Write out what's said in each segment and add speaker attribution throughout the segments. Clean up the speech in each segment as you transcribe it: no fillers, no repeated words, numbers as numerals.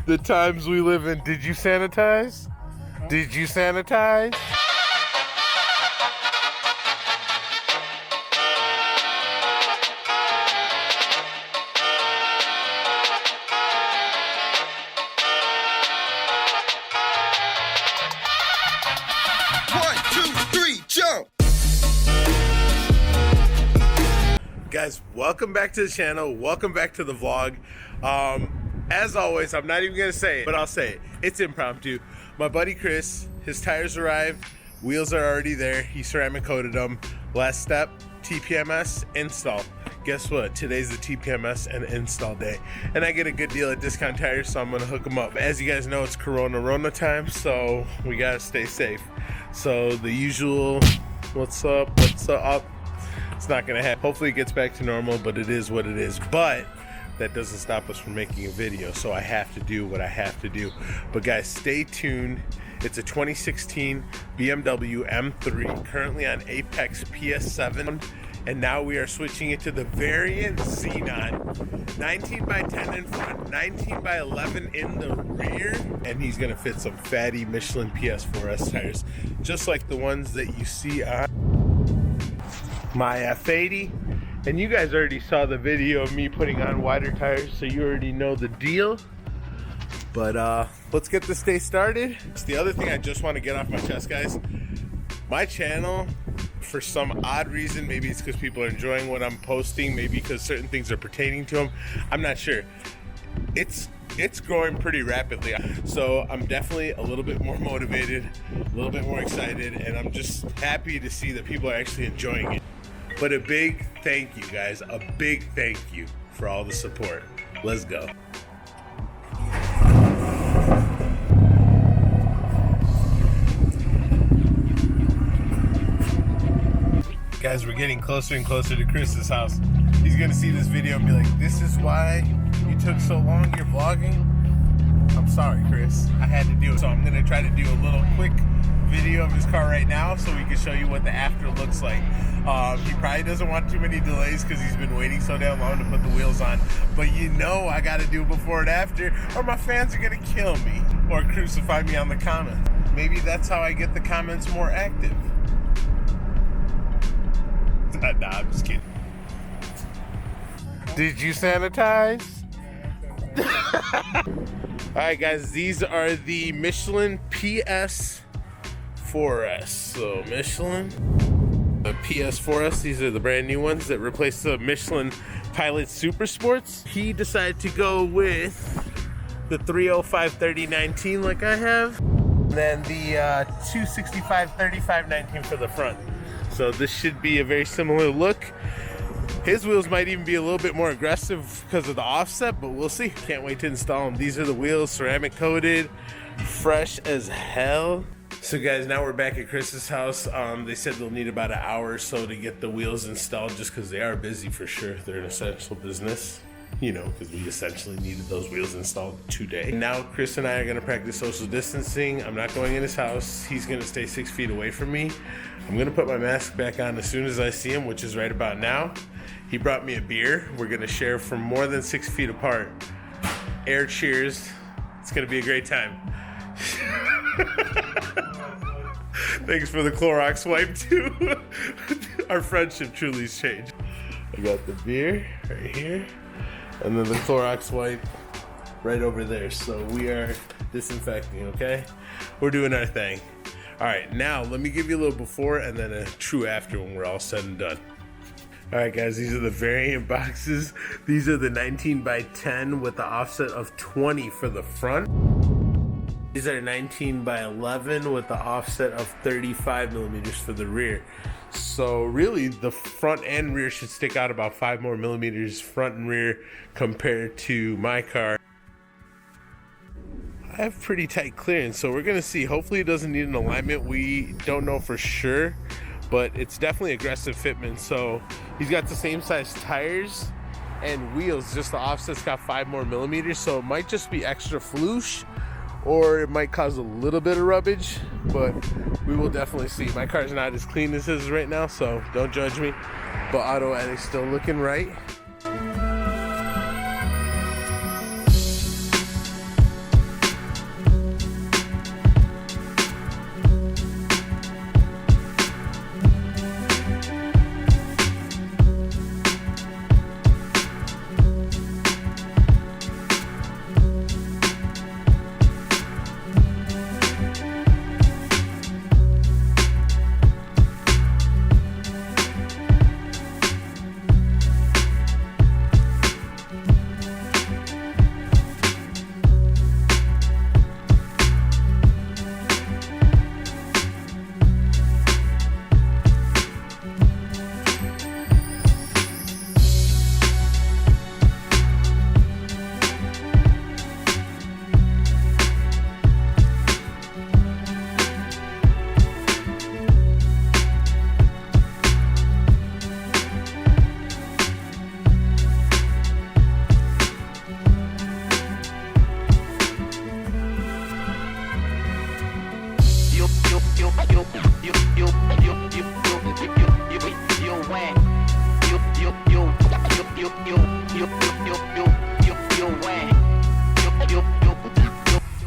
Speaker 1: The times we live in. Did you sanitize? Did you sanitize? Guys, welcome back to the channel. Welcome back to the vlog. As always, I'm not even gonna say it, but I'll say it. It's impromptu. My buddy Chris, his tires arrived. Wheels are already there. He ceramic coated them. Last step, TPMS install. Guess what? Today's the TPMS and install day. And I get a good deal at Discount Tires, so I'm gonna hook them up. As you guys know, it's Corona time, so we gotta stay safe. So the usual, what's up? It's not gonna happen. Hopefully it gets back to normal, but it is what it is. But that doesn't stop us from making a video, so I have to do what I have to do. But guys, stay tuned. It's a 2016 BMW M3, currently on Apex PS7, and now we are switching it to the Variant Xenon. 19 by 10 in front, 19 by 11 in the rear, and he's gonna fit some fatty Michelin PS4S tires, just like the ones that you see on my F80. And you guys already saw the video of me putting on wider tires, so you already know the deal. But let's get this day started. It's the other thing I just want to get off my chest, guys. My channel, for some odd reason, maybe it's because people are enjoying what I'm posting, maybe because certain things are pertaining to them, I'm not sure. It's growing pretty rapidly, so I'm definitely a little bit more motivated, a little bit more excited, and I'm just happy to see that people are actually enjoying it. But a big thank you, guys. A big thank you for all the support. Let's go. Guys, we're getting closer and closer to Chris's house. He's gonna see this video and be like, this is why you took so long, you're vlogging? I'm sorry, Chris. I had to do it. So I'm gonna try to do a little quick video of his car right now so we can show you what the after looks like. He probably doesn't want too many delays because he's been waiting so damn long to put the wheels on, but you know I gotta do before and after or my fans are gonna kill me or crucify me on the comments. Maybe that's how I get the comments more active. Nah, I'm just kidding. Did you sanitize? Alright guys, these are the Michelin PS4S. So Michelin, the PS4S, these are the brand new ones that replace the Michelin Pilot Super Sports. He decided to go with the 305/30/19 like I have, and then the 265/35/19 for the front. So this should be a very similar look. His wheels might even be a little bit more aggressive because of the offset, but we'll see. Can't wait to install them. These are the wheels, ceramic coated, fresh as hell. So guys, now we're back at Chris's house. They said they'll need about an hour or so to get the wheels installed just because they are busy for sure. They're an essential business, you know, because we essentially needed those wheels installed today. Now Chris and I are gonna practice social distancing. I'm not going in his house. He's gonna stay 6 feet away from me. I'm gonna put my mask back on as soon as I see him, which is right about now. He brought me a beer. We're gonna share from more than 6 feet apart. Air cheers. It's gonna be a great time. Thanks for the Clorox wipe too. Our friendship truly has changed. I got the beer right here, and then the Clorox wipe right over there. So we are disinfecting, okay? We're doing our thing. All right, now let me give you a little before and then a true after when we're all said and done. All right, guys, these are the Variant boxes. These are the 19 by 10 with the offset of 20 for the front. These are 19 by 11 with the offset of 35 millimeters for the rear. So really the front and rear should stick out about 5 more millimeters front and rear compared to my car. I have pretty tight clearance, so we're gonna see. Hopefully it doesn't need an alignment. We don't know for sure, but it's definitely aggressive fitment. So he's got the same size tires and wheels, just the offset's got 5 more millimeters, so it might just be extra floosh, or it might cause a little bit of rubbage, but we will definitely see. My car's not as clean as his right now, so don't judge me, but Auto Addict's still looking right.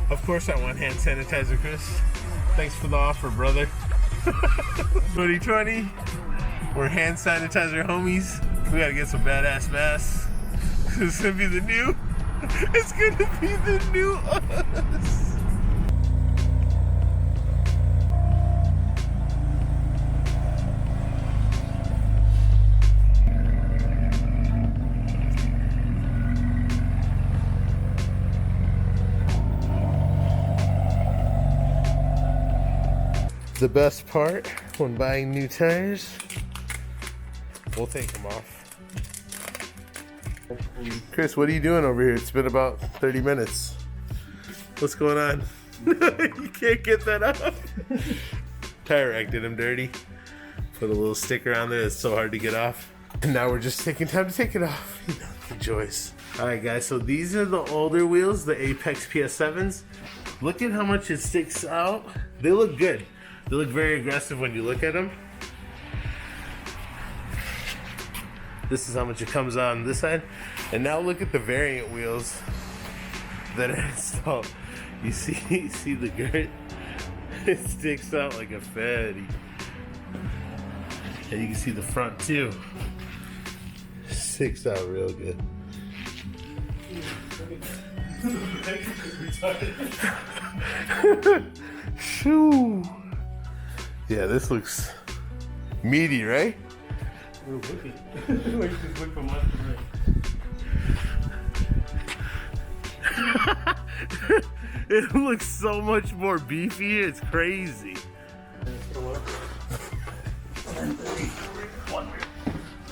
Speaker 1: Of course I want hand sanitizer, Chris. Thanks for the offer, brother. 2020, we're hand sanitizer homies. We gotta get some badass masks. It's gonna be the new, it's gonna be the new us. The best part when buying new tires, we'll take them off. Chris, what are you doing over here? It's been about 30 minutes. What's going on? You can't get that off. Tire rack did him dirty. Put a little sticker on there. It's so hard to get off. And now we're just taking time to take it off. You know, the joys. All right, guys. So these are the older wheels, the Apex PS7s. Look at how much it sticks out. They look good. They look very aggressive when you look at them. This is how much it comes on this side. And now look at the Variant wheels that are installed. You see the girth? It sticks out like a fatty. And you can see the front too. Sticks out real good. Shoo. Yeah, this looks meaty, right? It looks so much more beefy. It's crazy.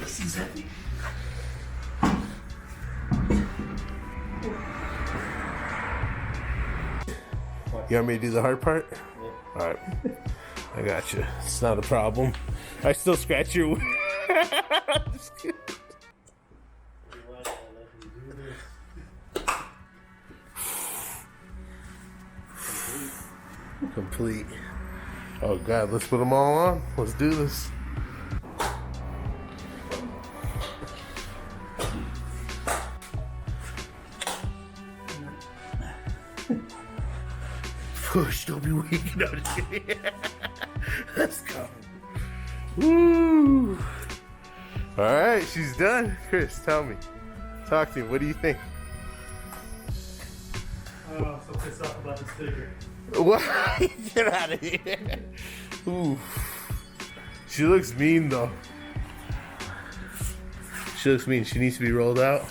Speaker 1: This is heavy. You want me to do the hard part? Yeah. All right. I got you. It's not a problem. I still scratch your. Just kidding. Complete. Oh God, let's put them all on. Let's do this. Push, don't be weak. No, just kidding. Let's go. Woo! All right, she's done. Chris, tell me. Talk to me. What do you think?
Speaker 2: Oh, I'm so pissed off about the sticker.
Speaker 1: What? Get out of here. Ooh. She looks mean though. She looks mean. She needs to be rolled out.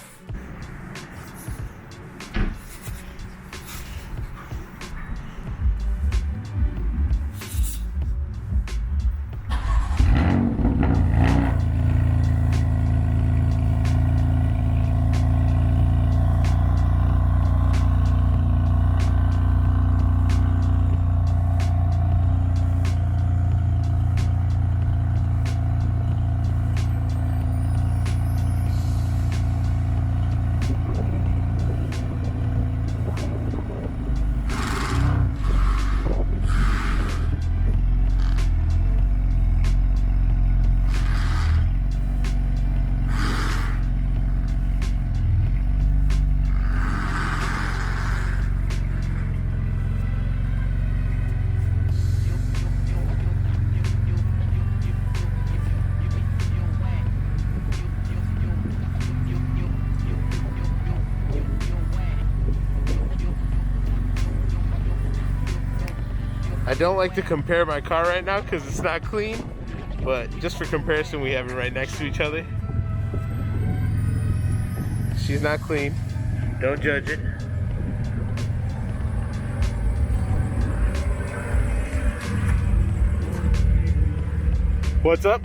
Speaker 1: I don't like to compare my car right now because it's not clean, but just for comparison, we have it right next to each other. She's not clean. Don't judge it. What's up?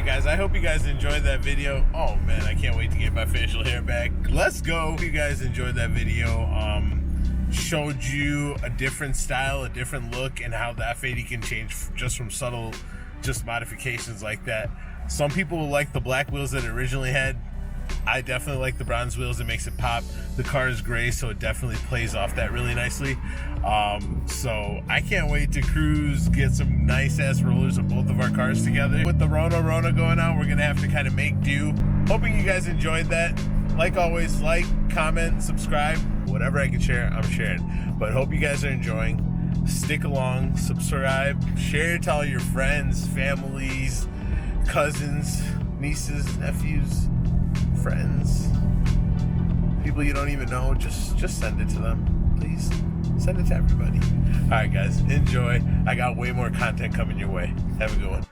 Speaker 1: guys, I hope you guys enjoyed that video. Oh man, I can't wait to get my facial hair back. Let's go. Hope you guys enjoyed that video. Showed you a different style, a different look, and how the F80 can change just from subtle modifications like that. Some people will like the black wheels that it originally had. I definitely like the bronze wheels. It makes it pop. The car is gray, so it definitely plays off that really nicely. So I can't wait to cruise, get some nice ass rollers of both of our cars together. With the Rona going on, we're gonna have to kind of make do. Hoping you guys enjoyed that. Like always, like, comment, subscribe. Whatever I can share, I'm sharing. But hope you guys are enjoying. Stick along, subscribe, share it to all your friends, families, cousins, nieces, nephews, friends, people you don't even know. Just send it to them, please. Send it to everybody. All right, guys, enjoy. I got way more content coming your way. Have a good one.